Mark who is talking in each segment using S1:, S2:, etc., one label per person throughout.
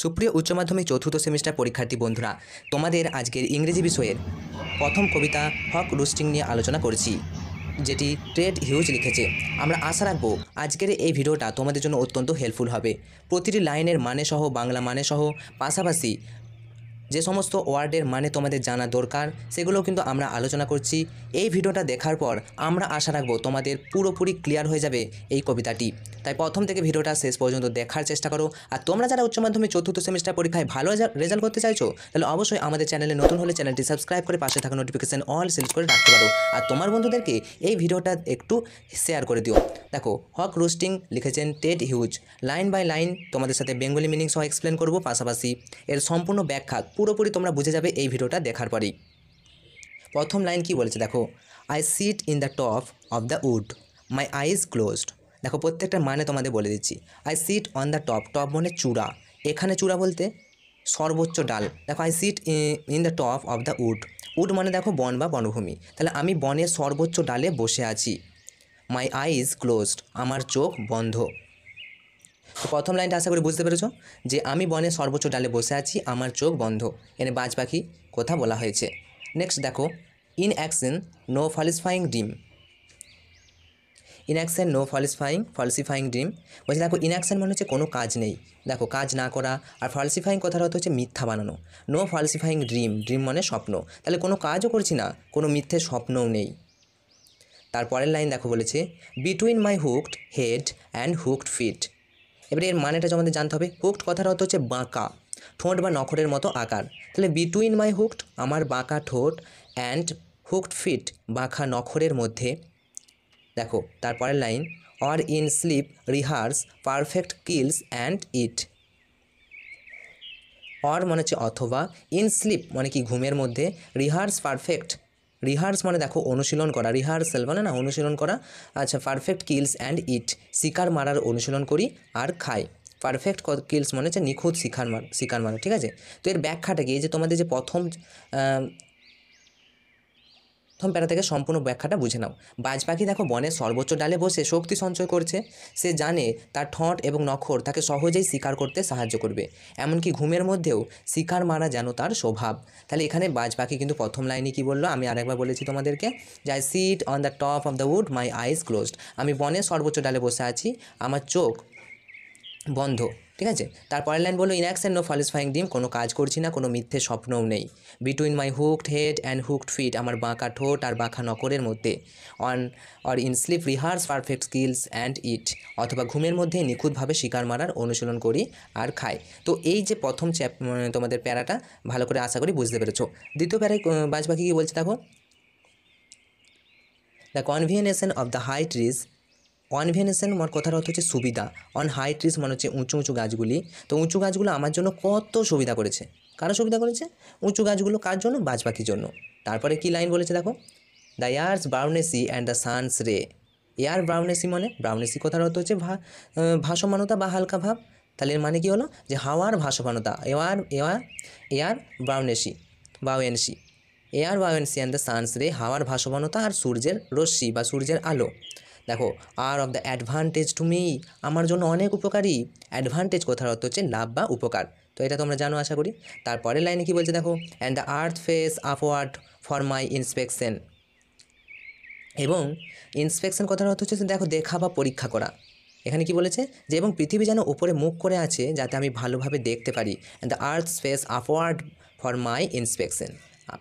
S1: সুপ্রিয় উচ্চ মাধ্যমিক চতুর্থ সেমিস্টার পরীক্ষার্থী বন্ধুরা, তোমাদের আজকের ইংরেজি বিষয়ের প্রথম কবিতা হক রোস্টিং নিয়ে আলোচনা করছি, যেটি টেড হিউজ লিখেছে। আমরা আশা রাখবো আজকের এই ভিডিওটা তোমাদের জন্য অত্যন্ত হেল্পফুল হবে। প্রতিটি লাইনের মানে সহ বাংলা মানে সহ পাশাপাশি যে সমস্ত ওয়ার্ডের মানে তোমাদের জানা দরকার সেগুলো কিন্তু আমরা আলোচনা করছি। এই ভিডিওটা দেখার পর আমরা আশা রাখবো তোমাদের পুরোপুরি ক্লিয়ার হয়ে যাবে এই কবিতাটি। তাই প্রথম থেকে ভিডিওটা শেষ পর্যন্ত দেখার চেষ্টা করো। আর তোমরা যারা উচ্চ মাধ্যমিক চতুর্থ সেমিস্টার পরীক্ষায় ভালো রেজাল্ট করতে চাইছো, তাহলে অবশ্যই আমাদের চ্যানেলে নতুন হলে চ্যানেলটি সাবস্ক্রাইব করে পাশে থাকা নোটিফিকেশন অল সিলেক্ট করে রাখতে পারো। আর তোমার বন্ধুদেরকে এই ভিডিওটা একটু শেয়ার করে দিও। দেখো, হক রোস্টিং লিখেছেন Ted Hughes. Line by line তোমাদের সাথে বেঙ্গলি মিনিং সহ এক্সপ্লেন করব, পাশাপাশি এর সম্পূর্ণ ব্যাখ্যা পুরোপুরি তোমরা বুঝে যাবে এই ভিডিওটা দেখার পরেই। প্রথম লাইন কি বলেছে দেখো, I sit in the top of the wood, my eyes closed. দেখো, প্রত্যেকটা মানে তোমাদের বলে দিচ্ছি। I sit on the top, top মানে চূড়া, এখানে চূড়া বলতে সর্বোচ্চ ডাল। দেখো, I sit in the top of the wood, wood মানে দেখো বন বা বনভূমি, তাহলে আমি বনের সর্বোচ্চ ডালে বসে আছি। মাই আইজ ক্লোজড, আমার চোখ বন্ধ। তো প্রথম লাইনটা আশা করি বুঝতে পেরেছো যে আমি বনের সর্বোচ্চ ডালে বসে আছি, আমার চোখ বন্ধ। এনে বাজ পাখি কথা বলা হয়েছে। নেক্সট দেখো, in action no falsifying dream. In action no falsifying dream বলছে। দেখো, ইন অ্যাকশন মানে হচ্ছে কোনো কাজ নেই, দেখো কাজ না করা। আর ফলসিফাইং কথার অর্থ হচ্ছে মিথ্যা বানানো। নো ফলসিফাইং ড্রিম, ড্রিম মানে স্বপ্ন, তাহলে কোনো কাজও করছি না, কোনো মিথ্যে স্বপ্নও নেই। তারপরের লাইন দেখো বলেছে, between my hooked head and hooked feet. এবারে এর মানেটা আমাদের জানতে হবে। হুকড কথার অর্থ হচ্ছে বাঁকা, ঠোঁট বা নখরের মতো আকার। তাহলে বিটুইন মাই হুকড, আমার বাঁকা ঠোঁট, অ্যান্ড হুকড ফিট, বাঁকা নখরের মধ্যে। দেখো তারপরের line, or in sleep rehearse perfect kills and eat. Or মানে হচ্ছে অথবা, ইন স্লিপ মানে কি ঘুমের মধ্যে, রিহার্স পারফেক্ট, রিহার্স মানে দেখো অনুশীলন করা, রিহার্সাল মানে না অনুশীলন করা। আচ্ছা, পারফেক্ট কিলস অ্যান্ড ইট, শিকার মারার অনুশীলন করি আর খাই। পারফেক্ট কিলস মানে হচ্ছে নিখুঁত শিকার মারা, ঠিক আছে। তো এর ব্যাখ্যাটা কি, এই যে তোমাদের যে প্রথম প্যারা থেকে সম্পূর্ণ ব্যাখ্যাটা বুঝে নাও। বাজ পাখি দেখো বনের সর্বোচ্চ ডালে বসে শক্তি সঞ্চয় করছে। সে জানে তার ঠোঁট এবং নখর তাকে সহজেই শিকার করতে সাহায্য করবে, এমনকি ঘুমের মধ্যেও শিকার মারা যেন তার স্বভাব। তাহলে এখানে বাজ পাখি কিন্তু প্রথম লাইনে কি বললো, আমি আরেকবার বলেছি তোমাদেরকে, যে I sit on the top of the wood, my eyes closed. আমি বনের সর্বোচ্চ ডালে বসে আছি, আমার চোখ বন্ধ, ঠিক আছে। তারপরের লাইন বললো, in action no falsifying dream, কোনো কাজ করছি না, কোনো মিথ্যে স্বপ্নও নেই। Between my hooked head and hooked feet, আমার বাঁকা ঠোঁট আর বাঁকা নখরের মধ্যে। On or in sleep rehearse perfect skills and eat, অথবা ঘুমের মধ্যে নিখুঁতভাবে শিকার মারার অনুশীলন করি আর খাই। তো এই যে প্রথম তোমাদের প্যারাটা ভালো করে আশা করি বুঝতে পেরেছো। দ্বিতীয় প্যারায় বাজ পাখি কী বলছে দেখো, the convention of the high trees. Convention আমার কথার অর্থ হচ্ছে সুবিধা। অন হাই ট্রিজ মানে হচ্ছে উঁচু উঁচু গাছগুলি। তো উঁচু গাছগুলো আমার জন্য কত সুবিধা করেছে, কারো সুবিধা করেছে? উঁচু গাছগুলো কার জন্য? বাজ পাখির জন্য। তারপরে কি লাইন বলেছে দেখো, the air's buoyancy and the sun's ray. Air buoyancy মানে, ব্রাউনেসি কথার অর্থ হচ্ছে ভাসমানতা বা হালকা ভাব। তাহলে এর মানে কী হলো, যে হাওয়ার ভাসমানতা। Air buoyancy buoyancy, air buoyancy and the sun's ray, হাওয়ার ভাসমানতা আর সূর্যের রশ্মি বা সূর্যের আলো। দেখো, are of the advantage to me, আমার জন্য অনেক উপকারী। অ্যাডভান্টেজ কথার অর্থ হচ্ছে লাভ বা উপকার, তো এটা তোমরা জানো আশা করি। তারপরের লাইনে কি বলছে দেখো, and the earth face upward for my inspection. এবং ইন্সপেকশন কথার অর্থ হচ্ছে দেখো দেখা বা পরীক্ষা করা। এখানে কি বলেছে, যে এবং পৃথিবী যেন উপরে মুখ করে আছে যাতে আমি ভালোভাবে দেখতে পারি। And the earth face upward for my inspection,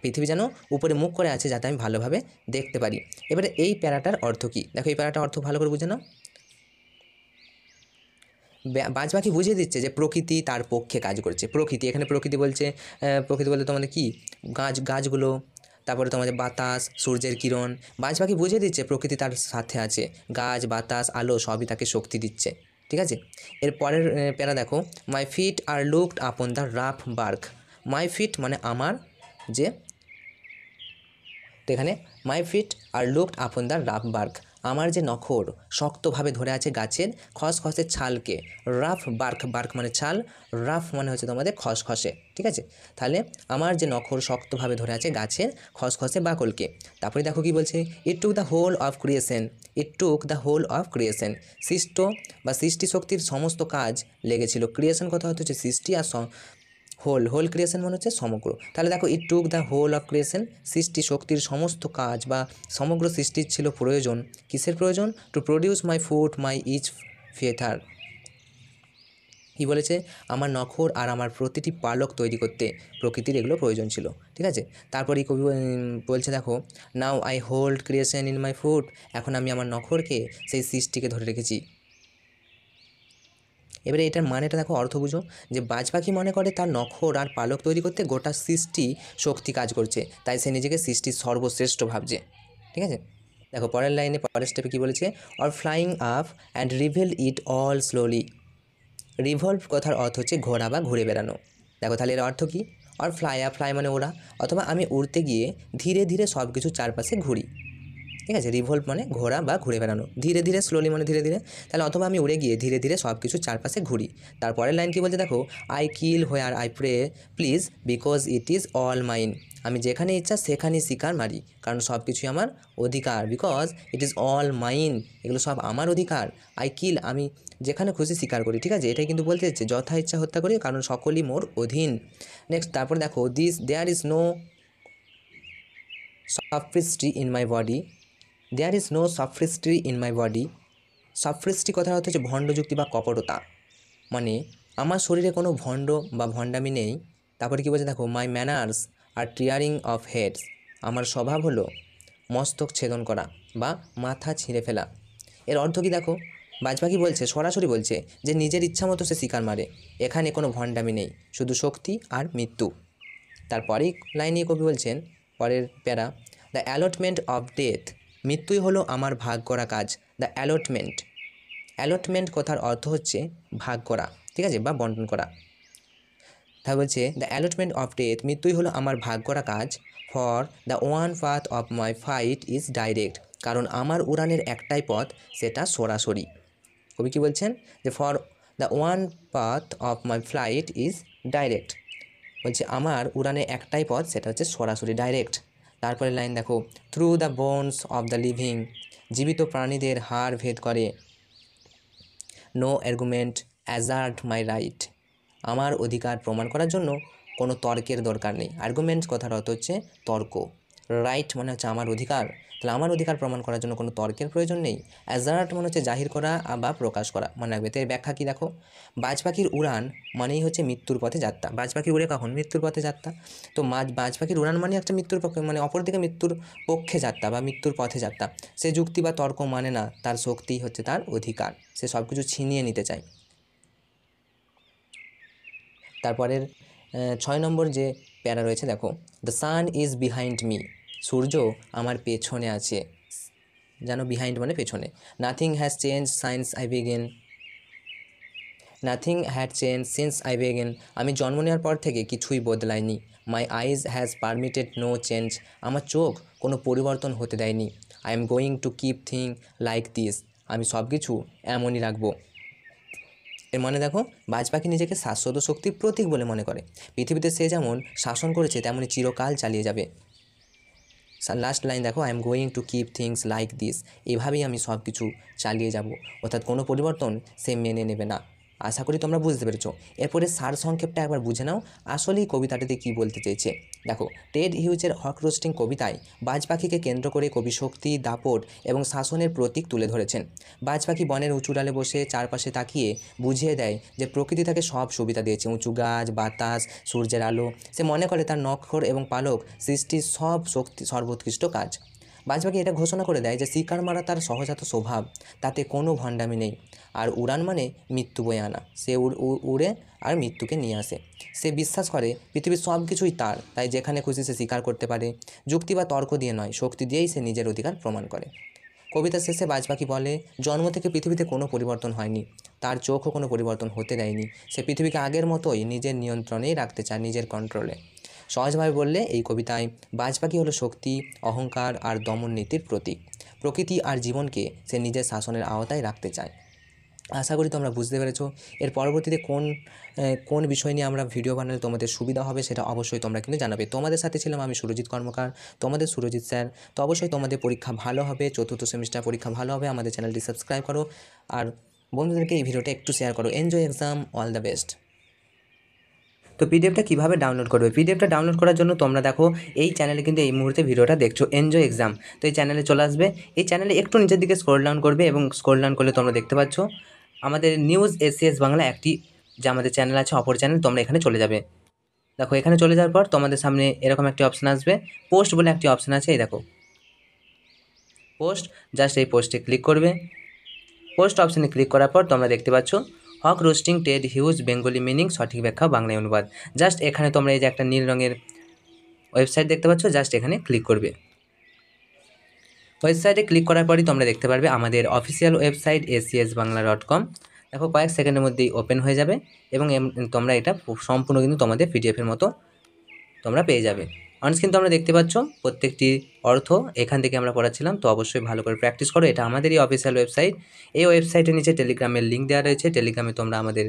S1: পৃথিবী যেন উপরে মুখ করে আছে যাতে আমি ভালোভাবে দেখতে পারি। এবারে এই প্যারাটার অর্থ কী দেখো, এই প্যারাটার অর্থ ভালো করে বুঝে নাও। বাজ পাখি বুঝিয়ে দিচ্ছে যে প্রকৃতি তার পক্ষে কাজ করছে। প্রকৃতি, এখানে প্রকৃতি বলছে, প্রকৃতি বলতে তোমাদের কি, গাছগুলো, তারপরে তোমাদের বাতাস, সূর্যের কিরণ। বাজ পাখি বুঝিয়ে দিচ্ছে প্রকৃতি তার সাথে আছে, গাছ, বাতাস, আলো সবই তাকে শক্তি দিচ্ছে, ঠিক আছে। এর পরের প্যারা দেখো, my feet are locked upon the rough bark. My feet মানে আমার, যে তো এখানে my feet are locked upon the rough bark, আমার যে নখর শক্তভাবে ধরে আছে গাছের খসখসে ছালকে, রাফ বার্ক, বার্ক মানে ছাল, রাফ মানে হচ্ছে তোমাদের খসখসে, ঠিক আছে। তাহলে আমার যে নখর শক্তভাবে ধরে আছে গাছের খসখসে বাকলকে। তারপরে দেখো কি বলছে, it took the whole of creation, it took the whole of creation, সৃষ্ট বা সৃষ্টি শক্তির সমস্ত কাজ লেগেছিল। ক্রিয়েশন কথা হচ্ছে সৃষ্টি, আর হোল, হোল ক্রিয়েশন মানে হচ্ছে সমগ্র। তাহলে দেখো it took the whole of creation, সৃষ্টি শক্তির সমস্ত কাজ বা সমগ্র সৃষ্টির ছিল প্রয়োজন। কিসের প্রয়োজন? To produce my food my each feather. কী বলেছে? আমার নখর আর আমার প্রতিটি পালক তৈরি করতে প্রকৃতির এগুলো প্রয়োজন ছিল, ঠিক আছে। তারপরে কবি বলছে দেখো, now I hold creation in my food, এখন আমি আমার নখরকে সেই সৃষ্টিকে ধরে রেখেছি। এবারে এটার মানেটা দেখো, অর্থ বুঝো, যে বাজ পাখি মনে করে তার নখর আর পালক তৈরি করতে গোটা সৃষ্টি শক্তি কাজ করছে, তাই সে নিজেকে সৃষ্টির সর্বশ্রেষ্ঠ ভাবছে, ঠিক আছে। দেখো পরের লাইনে, পরের স্টেপে কী বলেছে, or flying up and reveal it all slowly. Revolve কথার অর্থ হচ্ছে ঘোরা বা ঘুরে বেড়ানো। দেখো তাহলে এর অর্থ কী? অর ফ্লাই আপ, ফ্লাই মানে ওরা, অথবা আমি উড়তে গিয়ে ধীরে ধীরে সব কিছু চারপাশে ঘুরি, ঠিক আছে। রিভলভ মানে ঘোরা বা ঘুরে বেড়ানো, ধীরে ধীরে, স্লোলি মানে ধীরে ধীরে, তাহলে অথবা আমি উড়ে গিয়ে ধীরে ধীরে সব কিছু চারপাশে ঘুরি। তারপরের লাইন কী বলছে দেখো, I kill where I pray please because it is all mine. আমি যেখানে ইচ্ছা সেখানেই শিকার মারি, কারণ সব কিছুই আমার অধিকার। Because it is all mine, এগুলো সব আমার অধিকার। আই কিল, আমি যেখানে খুশি শিকার করি, ঠিক আছে। এটাই কিন্তু বলতে চাইছে, যথা ইচ্ছা হত্যা করি, কারণ সকলই মোর অধীন। নেক্সট তারপর দেখো, there is no sophistry in my body, there is no sophistry in my body. Sophistry কথার অর্থ হচ্ছে ভণ্ডযুক্তি বা কপটতা, মানে আমার শরীরে কোনো ভণ্ড বা ভণ্ডামি নেই। তারপরে কী বলছে দেখো, my manners are tearing off heads, আমার স্বভাব হলো মস্তক ছেদন করা বা মাথা ছিঁড়ে ফেলা। এর অর্থ কী দেখো, বাজ পাখি বলছে, সরাসরি বলছে যে নিজের ইচ্ছা মতো সে শিকার মারে, এখানে কোনো ভণ্ডামি নেই, শুধু শক্তি আর মৃত্যু। তারপরেই লাইনে কবি বলছেন, পরের প্যারা, দ্য অ্যালটমেন্ট অফ ডেথ, মৃত্যুই হলো আমার ভাগ করা কাজ। দ্য অ্যালটমেন্ট, অ্যালটমেন্ট কথার অর্থ হচ্ছে ভাগ করা, ঠিক আছে, বা বন্টন করা। তা বলছে দ্য অ্যালটমেন্ট অফ ডেথ, মৃত্যুই হলো আমার ভাগ করা কাজ। For the one path of my fight is direct, কারণ আমার উড়ানের একটাই পথ, সেটা সরাসরি। কবি কী বলছেন, যে for the one path of my flight is direct, বলছে আমার উড়ানে একটাই পথ, সেটা হচ্ছে সরাসরি, ডাইরেক্ট। তারপরে লাইন দেখো, through the bones of the living, জীবিত প্রাণীদের হাড় ভেদ করে। নো আর্গুমেন্ট অ্যাজার্ট মাই রাইট, আমার অধিকার প্রমাণ করার জন্য কোনো তর্কের দরকার নেই। আর্গুমেন্ট কথার অর্থ হচ্ছে তর্ক, রাইট মানে হচ্ছে আমার অধিকার, তাহলে আমার অধিকার প্রমাণ করার জন্য কোনো তর্কের প্রয়োজন নেই। অ্যাজার্ট মানে হচ্ছে জাহির করা বা প্রকাশ করা, মানে রাখবে। তো এর ব্যাখ্যা কী দেখো, বাজ পাখির উড়ান মানেই হচ্ছে মৃত্যুর পথে যাত্রা। বাজ পাখি উড়ে কখন? মৃত্যুর পথে যাত্রা। তো বাজ পাখির উড়ান মানে একটা মৃত্যুর পক্ষে, মানে অপরদিকে মৃত্যুর পক্ষে যাত্রা বা মৃত্যুর পথে যাত্রা। সে যুক্তি বা তর্ক মানে না, তার শক্তিই হচ্ছে তার অধিকার, সে সব কিছু ছিনিয়ে নিতে চায়। তারপরের 6 নম্বর যে প্যারা রয়েছে দেখো, the sun is behind me, সূর্য আমার পেছনে আছে। জানো বিহাইন্ড মানে পেছনে। Nothing has change since I begin, nothing had change since I begin, আমি জন্ম নেওয়ার পর থেকে কিছুই বদলায়নি। My eyes has permitted no change, আমার চোখ কোনো পরিবর্তন হতে দেয়নি। I am going to keep thing like this, আমি সব কিছু এমনই রাখবো। এর মানে দেখো, বাজ পাখি নিজেকে শাশ্বত শক্তির প্রতীক বলে মনে করে। পৃথিবীতে সে যেমন শাসন করেছে তেমনই চিরকাল চালিয়ে যাবে। লাস্ট লাইন দেখো, I am going to keep things like this, এভাবেই আমি সব কিছু চালিয়ে যাব, অর্থাৎ কোনো পরিবর্তন সে মেনে নেবে না। আশা করি তোমরা বুঝতে পেরেছো। এরপরে সারসংক্ষেপটা একবার বুঝে নাও, আসলেই কবিতাটাতে কী বলতে চেয়েছে। দেখো, টেড হিউজের হক রোস্টিং কবিতায় বাজ পাখিকে কেন্দ্র করে কবি শক্তি, দাপট এবং শাসনের প্রতীক তুলে ধরেছেন। বাজ পাখি বনের উঁচু ডালে বসে চারপাশে তাকিয়ে বুঝিয়ে দেয় যে প্রকৃতি তাকে সব সুবিধা দিয়েছে, উঁচু গাছ, বাতাস, সূর্যের আলো। সে মনে করে তার নখর এবং পালক সৃষ্টির সব শক্তি সর্বোৎকৃষ্ট কাজ। বাজ পাখি এটা ঘোষণা করে দেয় যে শিকার মারা তার সহজাত স্বভাব, তাতে কোনো ভণ্ডামি নেই। আর উড়ান মানে মৃত্যু বয়ে আনা, সে উড়ে আর মৃত্যুকে নিয়ে আসে। সে বিশ্বাস করে পৃথিবীর সব কিছুই তার, তাই যেখানে খুশি সে শিকার করতে পারে। যুক্তি বা তর্ক দিয়ে নয়, শক্তি দিয়েই সে নিজের অধিকার প্রমাণ করে। কবিতার শেষে বাজ পাখি বলে, জন্ম থেকে পৃথিবীতে কোনো পরিবর্তন হয়নি, তার চোখও কোনো পরিবর্তন হতে দেয়নি। সে পৃথিবীকে আগের মতোই নিজের নিয়ন্ত্রণেই রাখতে চায়, নিজের কন্ট্রোলে। সহজভাবে বললে এই কবিতায় বাজ পাখি হলো শক্তি, অহংকার আর দমন নীতির প্রতীক। প্রকৃতি আর জীবনকে সে নিজের শাসনের আওতায় রাখতে চায়। আশা করি তোমরা বুঝতে পেরেছো। এর পরবর্তীতে কোন বিষয় নিয়ে আমরা ভিডিও বানালে তোমাদের সুবিধা হবে সেটা অবশ্যই তোমরা কিন্তু জানাবে। তোমাদের সাথে ছিলাম আমি সুরজিৎ কর্মকার, তোমাদের সুরজিৎ স্যার। তো অবশ্যই তোমাদের পরীক্ষা ভালো হবে, চতুর্থ সেমিস্টার পরীক্ষা ভালো হবে। আমাদের চ্যানেলটি সাবস্ক্রাইব করো আর বন্ধুদেরকে এই ভিডিওটা একটু শেয়ার করো। Enjoy exam, all the best. তো পিডিএফটা কীভাবে ডাউনলোড করবে? পিডিএফটা ডাউনলোড করার জন্য তোমরা দেখো এই চ্যানেলে কিন্তু এই মুহূর্তে ভিডিওটা দেখছো, এনজয় এক্সাম। তো এই চ্যানেলে চলে আসবে, এই চ্যানেলে একটু নিচের দিকে স্ক্রল ডাউন করবে এবং স্ক্রল ডাউন করলে তোমরা দেখতে পাচ্ছ আমাদের নিউজ এসিএস বাংলা একটি যে আমাদের চ্যানেল আছে, অপর চ্যানেল। তোমরা এখানে চলে যাবে। দেখো এখানে চলে যাওয়ার পর তোমাদের সামনে এরকম একটি অপশান আসবে, পোস্ট বলে একটি অপশান আছে, এই দেখো পোস্ট। জাস্ট এই পোস্টে ক্লিক করবে। পোস্ট অপশানে ক্লিক করার পর তোমরা দেখতে পাচ্ছ হক roasting Ted huge Bengali meaning সঠিক ব্যাখ্যা বাংলায় অনুবাদ। জাস্ট এখানে তোমরা এই যে একটা নীল রঙের ওয়েবসাইট দেখতে পাচ্ছ, জাস্ট এখানে ক্লিক করবে। ওয়েবসাইটে ক্লিক করার পরই তোমরা দেখতে পারবে আমাদের অফিসিয়াল ওয়েবসাইট acsbangla.com। দেখো কয়েক সেকেন্ডের মধ্যেই ওপেন হয়ে যাবে এবং তোমরা এটা সম্পূর্ণ কিন্তু তোমাদের পিডিএফের মতো তোমরা পেয়ে যাবে। অনস্ক্রিন তোমরা দেখতে পাচ্ছ প্রত্যেকটি অর্থ এখান থেকে আমরা পড়াচ্ছিলাম। তো অবশ্যই ভালো করে প্র্যাকটিস করো। এটা আমাদেরই অফিসিয়াল ওয়েবসাইট। এই ওয়েবসাইটের নিচে টেলিগ্রামের লিঙ্ক দেওয়া রয়েছে, টেলিগ্রামে তোমরা আমাদের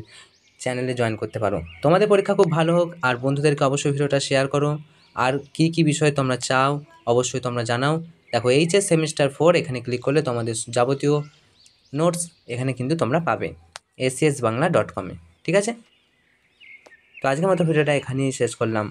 S1: চ্যানেলে জয়েন করতে পারো। তোমাদের পরীক্ষা খুব ভালো হোক আর বন্ধুদেরকে অবশ্যই ভিডিওটা শেয়ার করো। আর কী বিষয় তোমরা চাও অবশ্যই তোমরা জানাও। দেখো এইচএস সেমিস্টার 4 এখানে ক্লিক করলে তোমাদের যাবতীয় নোটস এখানে কিন্তু তোমরা পাবে acsbangla.com-এ। ঠিক আছে, তো আজকের মতো ভিডিওটা এখানেই শেষ করলাম।